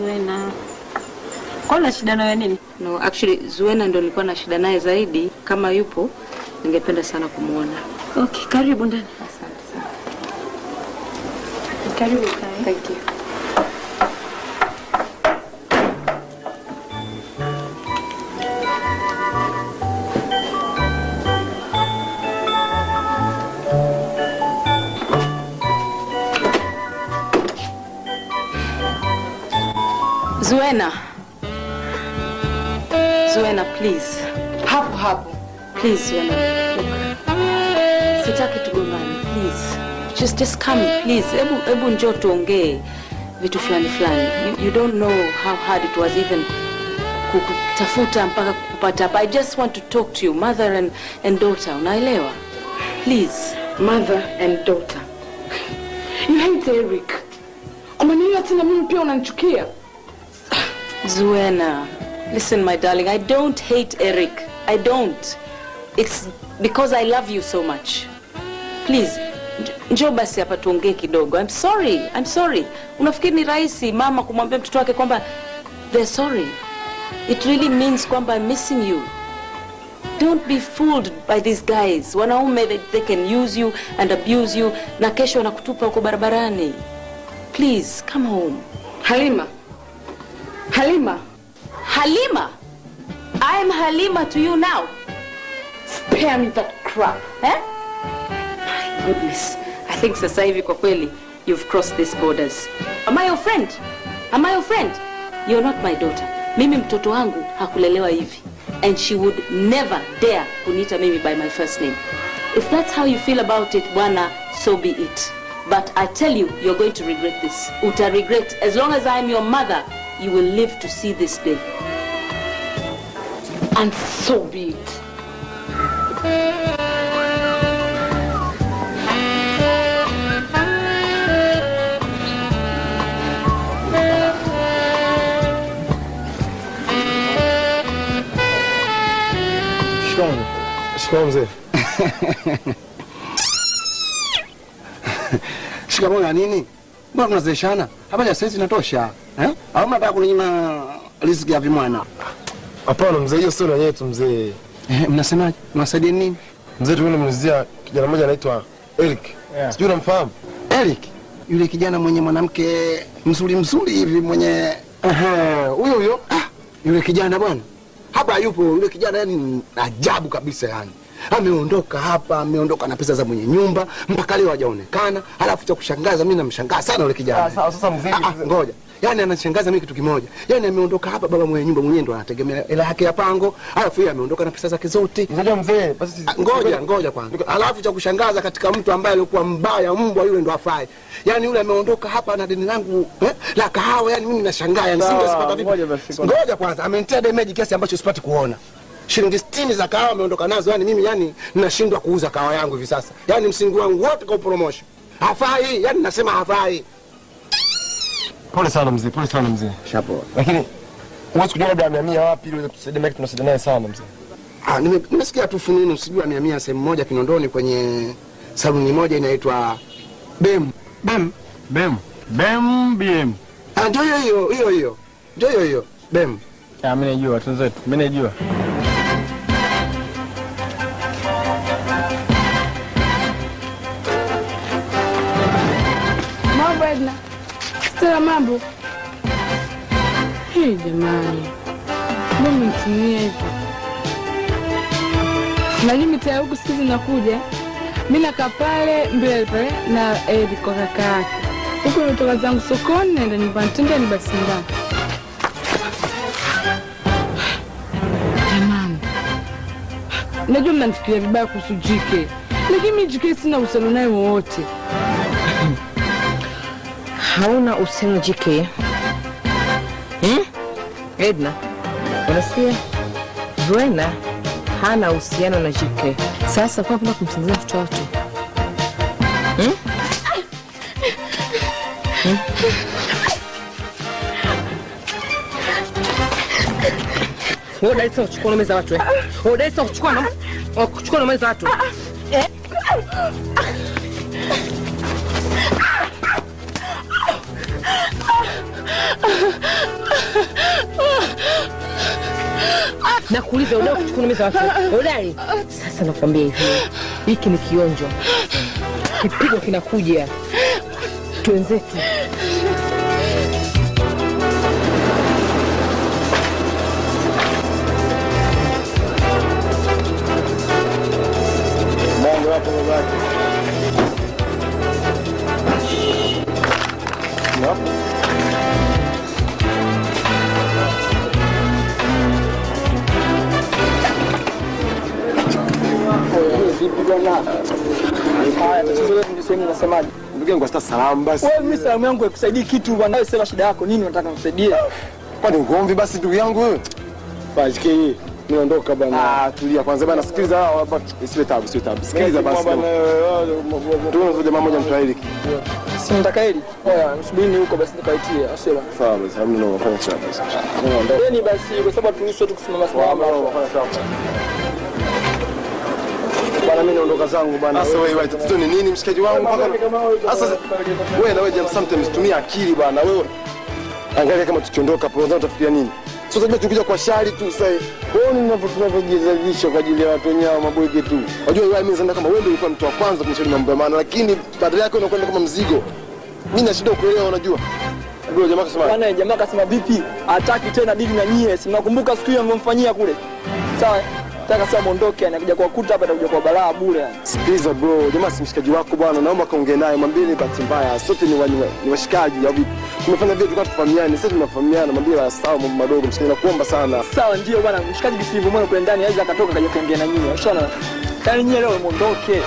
Zuena. Kwa nini shida nayo nini? No, actually Zuena ndio nilikuwa na shida naye zaidi. Kama yupo, ningependa sana kumuona. Okay, karibu ndani. Asante sana. Karibu kai. Thank you. Zuena, please. Hapo. Please, Zuena. Look. Sitaki tugombane, please. Just come, please. Ebu njoo tuongee vitu fulani. You don't know how hard it was even kutafuta mpaka kupata hapa. I just want to talk to you, mother and daughter. Unaelewa? Please. Mother and daughter. You hate Eric. Umeniona tena mimi pia unanichukia. Zuena, listen my darling, I don't hate Eric. I don't. It's because I love you so much. Please, Njoo basi hapa tuongee kidogo. I'm sorry. Unafikiri ni rahisi mama kumwambia mtoto wake kwamba they're sorry? It really means kwamba I'm missing you. Don't be fooled by these guys. Wanaume, they can use you and abuse you na kesho wanakutupa huko barabarani. Please, come home. Halima. I am Halima to you now. Spare me that crap, eh? My goodness. I think sasa hivi kwa kweli you've crossed these borders. Am I your friend? You're not my daughter. Mimi mtoto wangu hakulelewa hivi. And she would never dare kuniita mimi by my first name. If that's how you feel about it, bwana, so be it. But I tell you, you're going to regret this. Uta regret. As long as I am your mother, you will live to see this day. And so be it. Shikamoo mzee. Shikamoo ya nini? Mbona tunazeshana? Habari ya saizi inatosha. Au mnataka kuninyima riziki ya vimwana? Hapana mzee, hiyo sio yenyewe tu mzee. Mnasemaje? Mnasaidia nini? Mzee tunamnizia kijana mmoja anaitwa Eric. Sijui unamfahamu? Eric? Yule kijana mwenye mwanamke mzuri hivi mwenye huyo. Yule kijana bwana. Hapa yupo yule kijana, yani ajabu kabisa yani. Ameondoka hapa, ameondoka na pesa za mwenye nyumba, mpaka leo hajaonekana. Halafu cha kushangaza, mimi namshangaa sana yule kijana. Sasa mzee, ngoja. Yani anashangaza mimi kitu kimoja. Yani ameondoka hapa, baba mwenye nyumba mwenyewe ndo anategemea hela yake ya pango. Halafu yeye ameondoka na pesa zake zote. Unajua mzee, basi ngoja kwanza. Halafu cha kushangaza katika mtu ambaye alikuwa mbaya, mbwa yule ndo afai. Yani yule ameondoka hapa na deni langu la kahawa, yani mimi nashangaa, yani singepata vipi. Ngoja kwanza, amenitia damage kiasi ambacho sipati kuona. Shilingi 60 za kahawa ameondoka nazo, yani mimi yani ninashindwa kuuza kahawa yangu hivi sasa. Yani msingi wangu wote kwa promotion. Hafai, yani nasema hafai. Pole sana mzee. Shapo. Lakini huwezi kujua labda amehamia wapi ili tusaidie naye, tunasaidia naye sana mzee. Nimesikia tu fununu, usijua amehamia sehemu moja Kinondoni kwenye saluni moja inaitwa BM. Ndio hiyo. Ndio hiyo. BM. Mimi najua tunzetu. Mimi najua. Mambo Edna. Stella mambo. Hii jamani. Mbona mtumia hivi? Na mimi tayari huku sikizi nakuja. Mimi nakaa pale mbele pale na Eric kwa kaka yake. Huko nitoka zangu sokoni naenda nyumbani, tembea ni basi ndani. Jamani. Najua mnanifikiria vibaya kuhusu JK. Lakini mimi JK sina uhusiano naye wowote. Hauna uhusiano JK? Edna, unasikia? Zuena hana uhusiano na JK. Sasa kwa nini kumsingizia mtoto watu? Wewe unataka kuchukua meza watu unataka kuchukua meza watu. Nakuuliza unataka kuchukua meza watu. Udai. Sasa nakwambia hivi. Hiki ni kionjo. Kipigo kinakuja. Tuenzetu. Mungu wako wabaki. Ndugu yangu hata salamu basi. Wewe mimi salamu yangu ikusaidii kitu bwana, wewe sema shida yako nini unataka nisaidie? Kwani ugomvi basi ndugu yangu wewe? Basi hii niondoka bwana. Tulia kwanza bwana, sikiliza hapa isiwe tabu. Sikiliza basi. Tuone jamaa mmoja mtaili. Si nataka hili. Oya, msubiri huko basi nikaitie, asema. Sawa basi, hamna noma, fanya sawa basi. Yaani basi kwa sababu tuliso tu kusimama sawa. Bwana mimi naondoka zangu bwana. Sasa wewe tatizo ni nini mshikaji wangu mpaka sasa wewe na wewe sometimes tumia akili bwana. Wewe angalia kama tukiondoka hapo unataka utafikiria nini? Sio sababu tukija kwa shari tu sasa. Wewe tunavyojizawisha kwa ajili ya watu wenyewe mabwege tu. Unajua wewe mimi kama wewe ndio ulikuwa mtu wa kwanza kumshauri mambo ya maana, lakini badala yake unakwenda kama mzigo. Mimi nashida kuelewa unajua. Ndio jamaa kasema. Bwana jamaa kasema vipi? Hataki tena dili na nyie. Si mnakumbuka siku hiyo mlomfanyia kule? Sawa. Nataka sasa muondoke, anakuja kuwakuta hapa atakuja kwa balaa bure yani. Sikiliza bro, jamaa si mshikaji wako bwana, naomba kaongee naye, mwambie ni bahati mbaya. Sote ni washikaji au vipi? Tumefanya vitu kwa tufahamiane, sasa tunafahamiana, mwambie sawa mambo madogo, mshikaji nakuomba sana. Sawa ndio bwana, mshikaji kisivu mwana kule ndani aweza akatoka kaja kuongea na nyinyi. Unaona? Yaani nyinyi leo muondoke.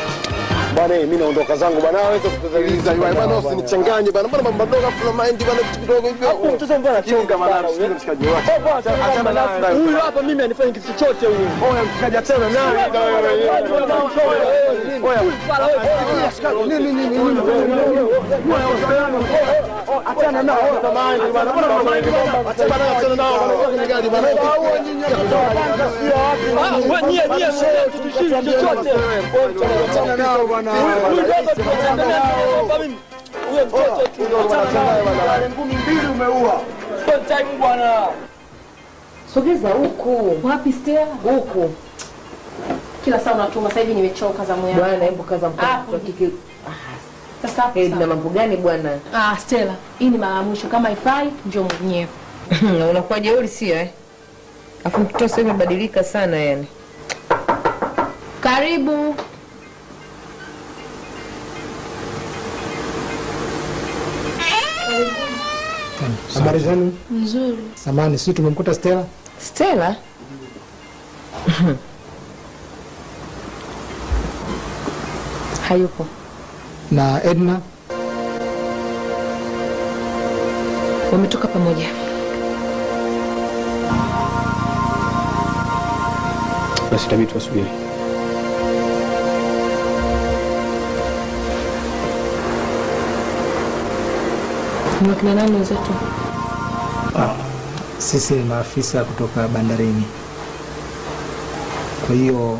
Bwana mimi naondoka zangu bwana, aweza kutazaliza hiyo bwana, usinichanganye bwana. Bwana mambo madogo afu na mind bwana, vitu vidogo hivyo. Hapo mtoto mbona anachonga bwana, mshikaji wako. Achana naye. Huyu hapa mimi anifanya kitu chochote huyu. Oya mshikaji achana naye. Oya. Nini? Achana nao tamani bwana. Achana nao bwana, gari bwana. Wewe nyie tutishie chochote. Achana nao bwana. Huyo mtoto tu bwana, ngumi mbili umeua. Kwa time bwana. Sogeza huku. Wapi Stella? Huku. Kila saa unatuma, sasa hivi nimechoka za moyo. Bwana hebu kaza mkono wa kike. Sasa hapo na mambo gani bwana? Stella, hii ni mara mwisho, kama haifai njoo mwenyewe. Unakuwa jeuri sio Afu mtoto sasa imebadilika sana yani. Karibu. Habari zenu? Nzuri. Samahani, sisi tumemkuta Stella. Stella? Hayupo. Na Edna? Wametoka pamoja. Basi itabidi tusubiri. Ni kina nani wenzetu? Sisi ni maafisa kutoka bandarini. Kwa hiyo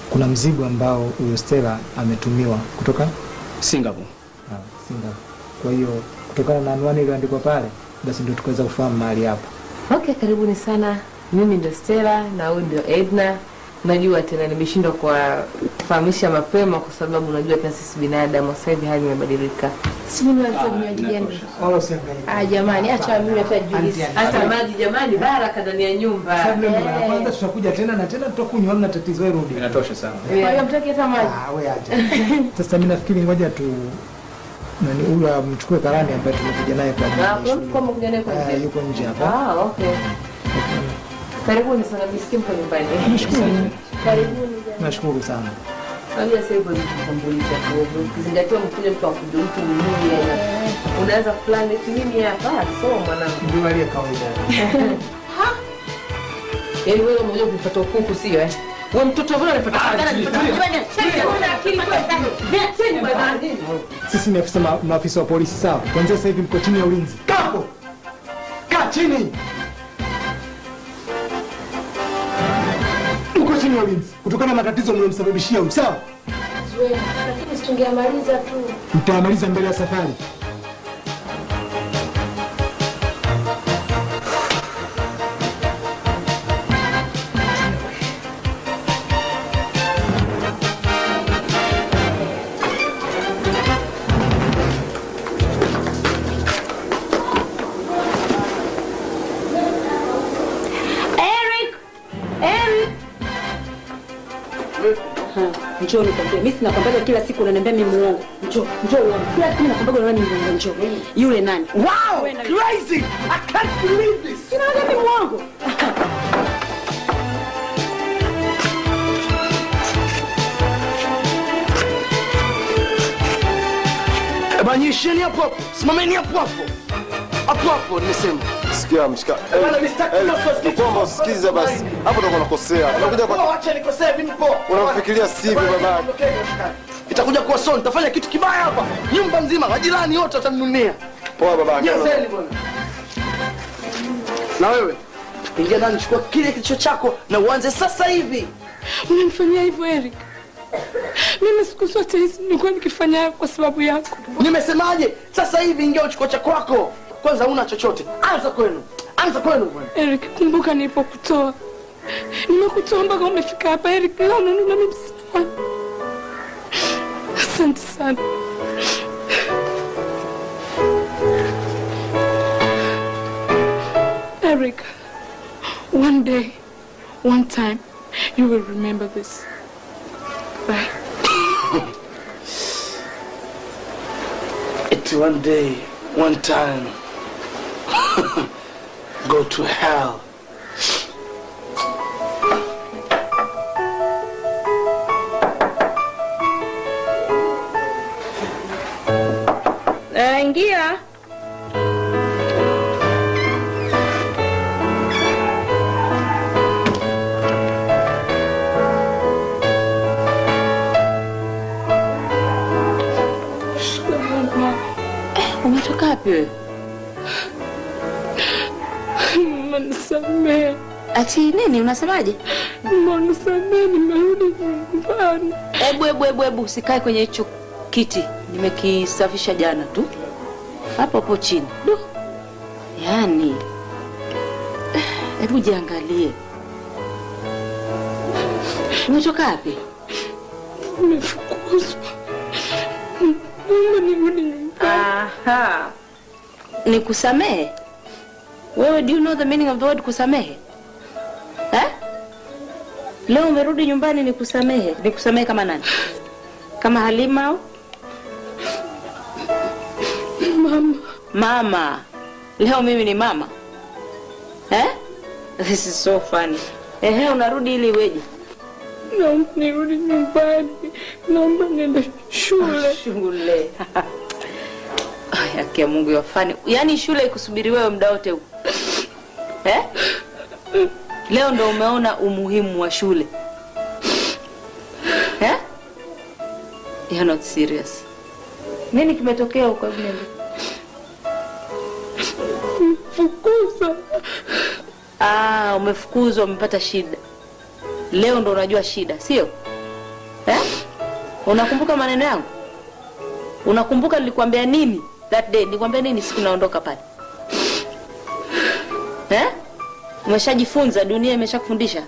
kuna mzigo ambao huyo Stella ametumiwa kutoka Singapore. Singapore. Kwa hiyo kutokana na anwani iliyoandikwa pale, basi ndio tukaweza kufahamu mahali hapo. Okay, karibuni sana. Mimi ndio Stella na huyu ndio Edna. Najua tena nimeshindwa kufahamisha mapema kwa sababu unajua tena sisi binadamu sasa hivi hali imebadilika. Si mimi nataka vinywaji gani? Wala usiangalie. Jamani, acha mimi nitajulisha. Hata maji jamani, baraka ndani ya nyumba. Kwanza tutakuja tena na tena tutakunywa, hamna tatizo, wewe rudi. Inatosha sana. Wewe mtaki hata maji? Wewe acha. Sasa mimi nafikiri ngoja tu huyu amchukue karani ambaye tumekuja naye kwa ajili. Kwa mkuja naye kwa ajili. Yuko nje hapa. Okay. Karibuni sana, msikie mko nyumbani. Karibuni. Nashukuru sana. Ambia sasa hivyo kutambulisha kwa kuzingatia mkuja mtu akuja mtu mwingine yana. Unaweza fulani mimi hapa so mwanangu. Ndio wale kawaida. Yaani wewe mmoja kufuata kuku sio Wewe mtoto mbona unafuata kazi? Sisi ni maafisa wa polisi sawa. Kuanzia sasa hivi mko chini ya ulinzi. Kapo. Kaa chini. Uko chini ya ulinzi kutokana na matatizo mliyomsababishia huyu sawa? Lakini situngeamaliza tu. Mtamaliza mbele ya safari. Njoo nikwambie, mimi sinakwambia kila siku unaniambia mimi muongo. Njoo uone. Kila siku nakwambia unaona mimi muongo, njoo. Yule nani? Wow! Crazy! I can't believe this. Unaona mimi muongo? Nyisheni hapo hapo. Simameni hapo hapo. Hapo hapo nimesema. Sikia mshika. Naomba usikize basi. Hapo ndo unakosea. Unakuja kwa acha nikosea mimi po. Unafikiria sivyo baba. Itakuja kuwa son, nitafanya kitu kibaya hapa. Nyumba nzima, majirani wote wataninunia. Poa baba. Nyezeni bwana. Na wewe ingia ndani, chukua kile kilicho chako na uanze sasa hivi. Unanifanyia hivyo Eric? Mimi siku zote hizi nilikuwa nikifanya kwa sababu yako. Nimesemaje? Sasa hivi ingia uchukue cha kwako. Kwanza una chochote. Anza kwenu. Anza kwenu bwana. Eric, kumbuka nilipokutoa. Nimekutoa mpaka umefika hapa Eric. Leo unaona mimi sana. Asante sana. Eric, one day, one time, you will remember this. Bye. It's one day, one time. Go to hell. Ingia. Umetoka wapi wewe? Mama nisamehe. Ati nini unasemaje? Mama nisamehe, nimerudi nyumbani. Ebu usikae kwenye hicho kiti. Nimekisafisha jana tu. Hapo chini. Yaani hebu jiangalie. Umetoka wapi? Nimefukuzwa. Mama nirudi nyumbani. Aha. Nikusamehe? Wewe, do you know the meaning of the word kusamehe? Leo umerudi nyumbani nikusamehe. Nikusamehe kama nani? Kama Halima au? Mama. Leo mimi ni mama. This is so funny. Unarudi ili weje? Naomba nirudi nyumbani. Naomba niende shule. Shule. Yake Mungu yafanye. Yaani shule ikusubiri wewe muda wote huu. Leo ndo umeona umuhimu wa shule. You're not serious. Nini kimetokea huko hebu niambie? Mfukuza. Umefukuzwa, umepata shida. Leo ndo unajua shida, sio? Unakumbuka maneno yangu? Unakumbuka nilikwambia nini that day? Nilikwambia nini siku naondoka pale? Umeshajifunza, dunia imeshakufundisha.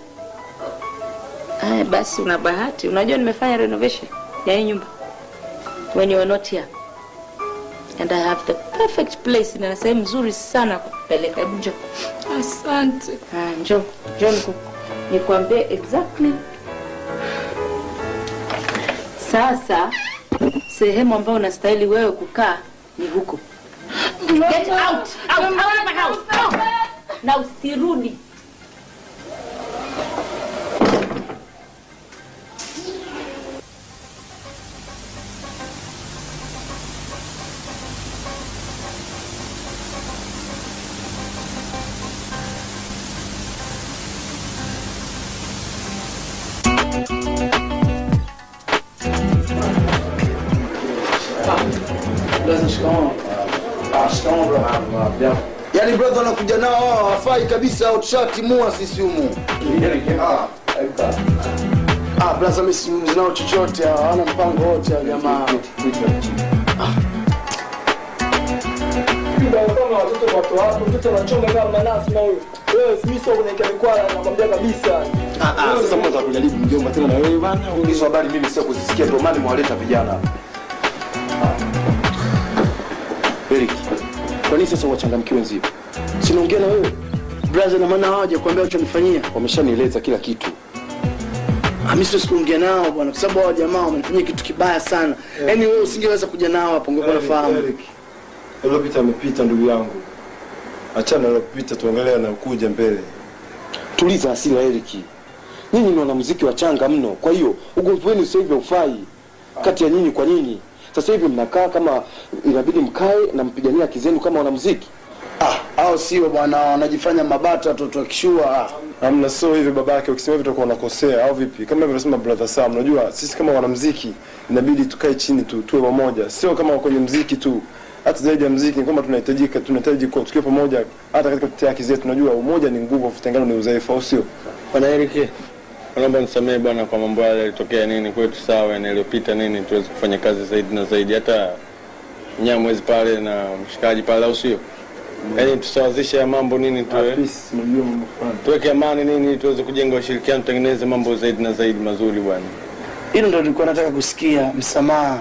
Basi una bahati. Unajua nimefanya renovation ya hii nyumba. When you are not here. And I have the perfect place. Na sehemu nzuri sana kupeleka. Hebu njoo. Asante. Njoo nikwambie exactly. Sasa sehemu ambayo unastahili wewe kukaa ni huko. Get out of the house. Na usirudi. Yaani brother anakuja nao hao hawafai kabisa, au tushatimua sisi humu. Brother mimi si nao chochote, hawana mpango wote jamaa. Ndio kama watoto wako, mtoto anachonga kama manasi na huyo. Wewe mimi sio unaika mikwala nakwambia kabisa. Sasa mbona tunajaribu mjomba tena na wewe bwana? Hizo habari mimi sio kuzisikia, ndio maana mwaleta vijana. Eric, kwa nini sasa wachangamkiwe wenzio? Sinaongea na wewe. Brother na maana hawaje kuambia ulichonifanyia. Wameshanieleza kila kitu. Mimi siongea nao bwana kwa sababu hao jamaa wamenifanyia kitu kibaya sana. Yaani wewe usingeweza kuja nao hapo ungekuwa unafahamu. Eric, iliyopita amepita ndugu yangu. Achana iliyopita tuongelee na kuja mbele. Tuliza hasira Eric. Nyinyi ni wanamuziki wachanga mno. Kwa hiyo ugomvi wenu sasa hivi haufai. Kati ya nyinyi kwa nyinyi. Sasa hivi mnakaa kama inabidi mkae na mpigania haki zenu kama wanamuziki. Hao sio bwana, wanajifanya mabata watoto wakishua. Hamna, sio hivi babake, ukisema hivi utakuwa unakosea au vipi? Kama alivyosema brother Sam, unajua sisi kama wanamuziki inabidi tukae chini tuwe pamoja. Sio kama kwenye muziki tu. Hata zaidi ya muziki ni kama tunahitaji kuwa tukiwa pamoja hata katika kutetea haki zetu. Unajua umoja ni nguvu, utengano ni udhaifu, au sio? Bwana Eric, Naomba nisamehe bwana kwa mambo yale yalitokea nini kwetu, sawa na iliyopita nini, tuweze kufanya kazi zaidi na zaidi, hata Nyamwezi pale na mshikaji pale, au sio? Yaani tusawazishe ya mambo nini, tuweke amani nini, tuweze kujenga ushirikiano, tutengeneze mambo zaidi na zaidi mazuri bwana. Hilo ndio nilikuwa nataka kusikia, msamaha.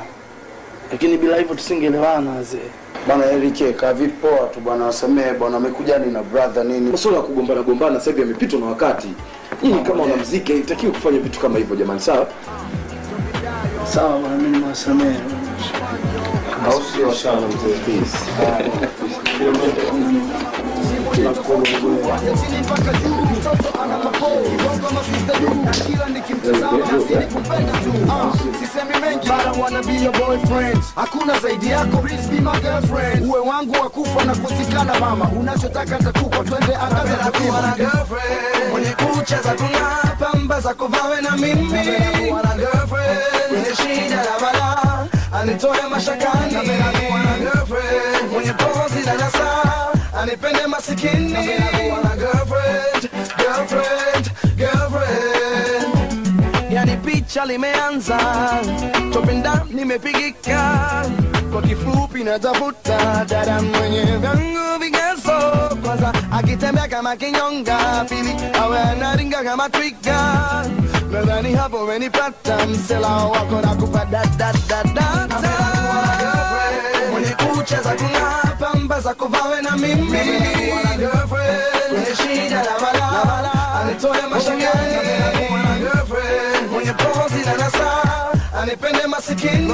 Lakini bila hivyo tusingeelewana wazee. Bwana Eric, ka vipi poa tu bwana, wasamee bwana, amekuja ni na brother nini. Masuala ya kugombana sasa hivi yamepitwa na wakati. Nyinyi kama wanamuziki haitakiwi kufanya vitu kama hivyo jamani, sawa? Sawa bwana, mimi nawasamea. Au sio sana mzee please. Hakuna zaidi yako, please be my girlfriend. Uwe wangu wa kufa na kuzikana mama, unachotaka nitakupa, twende angaza na kuwa na girlfriend. Mwenye kucha za kung'aa, pamba za kuvawe na mimi. Kuwa na girlfriend, mwenye shida na balaa, anitoe mashakani. Kuwa na girlfriend, mwenye pozi na nasaa, anipende masikini. Kuwa na girlfriend, girlfriend, girlfriend. Yani picha limeanza, topenda nimepigika, kwa kifupi natafuta dada mwenye vyangu vigezo. Kwanza akitembea kama kinyonga, pili awe anaringa kama twiga. Nadhani hapo umenipata, msela wako nakupa da da da da da. Mwenye kucha za kung'aa, pamba za kuvawe na mimi. Mwenye shida na balaa, anitoe mashakani. Mwenye pozi na nasaa, anipende masikini.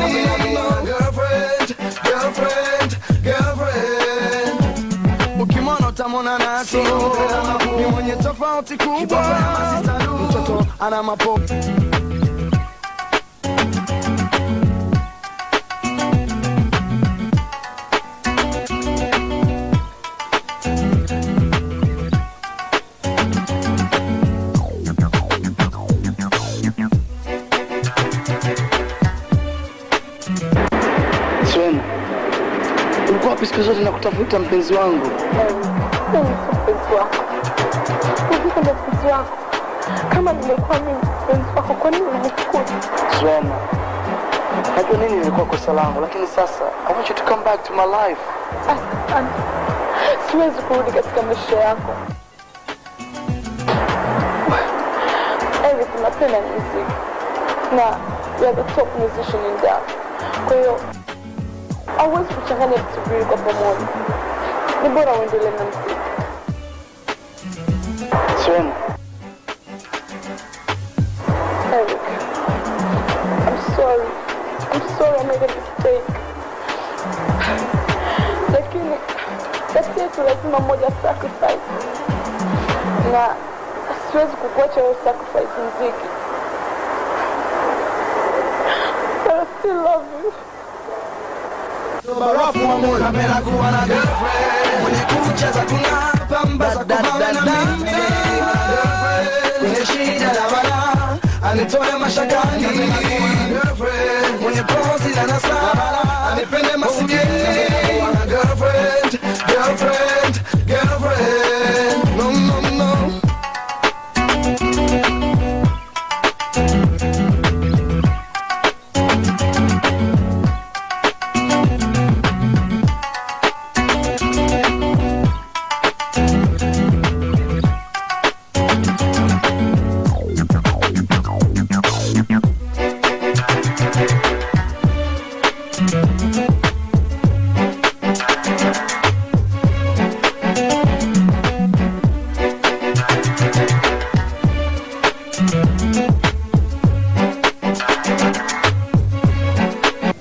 Girlfriend, girlfriend, girlfriend. Ukimwona utamwona nato, ni mwenye tofauti kubwa. Mtoto ana mapo. Ulikuwa wapi siku zote na kutafuta mpenzi wangu? Mpenzi wako. Ukiko ndo mpenzi wako. Kama nimekuwa mimi mpenzi wako, kwa nini unanifukuza? Zuena, najua nini nilikuwa kosa langu, lakini sasa I want you to come back to my life. Siwezi kurudi katika maisha yako. Eric, napenda muziki. Na you're the top musician in that. Kwa hiyo hauwezi kuchanganya vitu viwili kwa pamoja. Ni bora uendelee na muziki. Zuena. Eric, I'm sorry I made a mistake. Lakini kati yetu lazima mmoja sacrifice. Na siwezi kukuacha wewe sacrifice muziki. I still love you. Barafu wa moyo, napenda kuwa na girlfriend. Mwenye kucha za kung'aa, pamba za kuvawe na mimi. Mwenye shida na balaa, anitoe mashakani. Girlfriend, mwenye pozi na nasaa, anipende masikini.